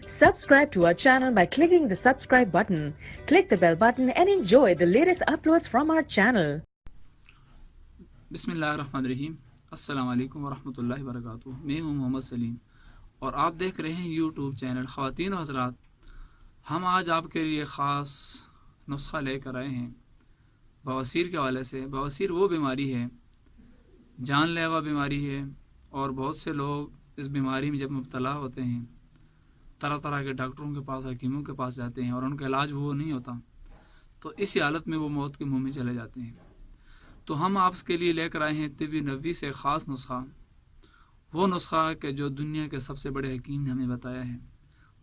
Subscribe to our channel by clicking the subscribe button. Click the bell button and enjoy the latest uploads from our channel. بسم اللہ الرحمن الرحیم. السلام علیکم ورحمۃ اللہ وبرکاتہ. میں ہوں محمد سلیم اور آپ دیکھ رہے ہیں یوٹیوب چینل. خواتین و حضرات، ہم آج آپ کے لیے خاص نسخہ لے کر آئے ہیں بواسیر کے حوالے سے. بواسیر وہ بیماری ہے، جان لیوا بیماری ہے، اور بہت سے لوگ اس بیماری میں جب مبتلا ہوتے ہیں طرح طرح کے ڈاکٹروں کے پاس، حکیموں کے پاس جاتے ہیں اور ان کا علاج وہ نہیں ہوتا، تو اسی حالت میں وہ موت کے منہ میں چلے جاتے ہیں. تو ہم آپ کے لیے لے کر آئے ہیں طب نبوی سے خاص نسخہ. وہ نسخہ کہ جو دنیا کے سب سے بڑے حکیم نے ہمیں بتایا ہے.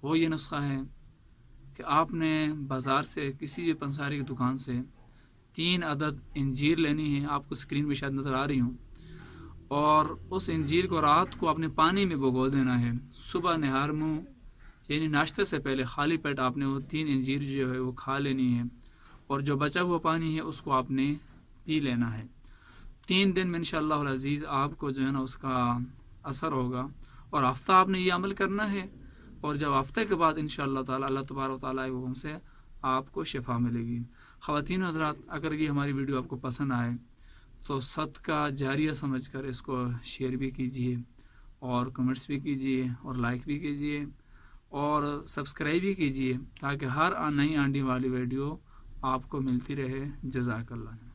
وہ یہ نسخہ ہے کہ آپ نے بازار سے، کسی بھی پنساری کی دکان سے 3 عدد انجیر لینی ہے. آپ کو اسکرین پہ شاید نظر آ رہی ہوں. اور اس انجیر کو رات کو اپنے پانی میں بھگو دینا ہے. صبح نہار منہ یعنی ناشتے سے پہلے خالی پیٹ آپ نے وہ 3 انجیر جو ہے وہ کھا لینی ہے، اور جو بچا ہوا پانی ہے اس کو آپ نے پی لینا ہے. 3 دن میں انشاءاللہ العزیز آپ کو جو ہے نا اس کا اثر ہوگا. اور ہفتہ آپ نے یہ عمل کرنا ہے، اور جب ہفتے کے بعد انشاءاللہ تعالی اللہ تبارک و تعالیٰ کے حکم سے آپ کو شفا ملے گی. خواتین و حضرات، اگر یہ ہماری ویڈیو آپ کو پسند آئے تو صدقہ جاریہ سمجھ کر اس کو شیئر بھی کیجیے، اور کمنٹس بھی کیجیے، اور لائک بھی کیجیے، اور سبسکرائب بھی کیجیے، تاکہ ہر نئی آنے والی ویڈیو آپ کو ملتی رہے. جزاک اللہ.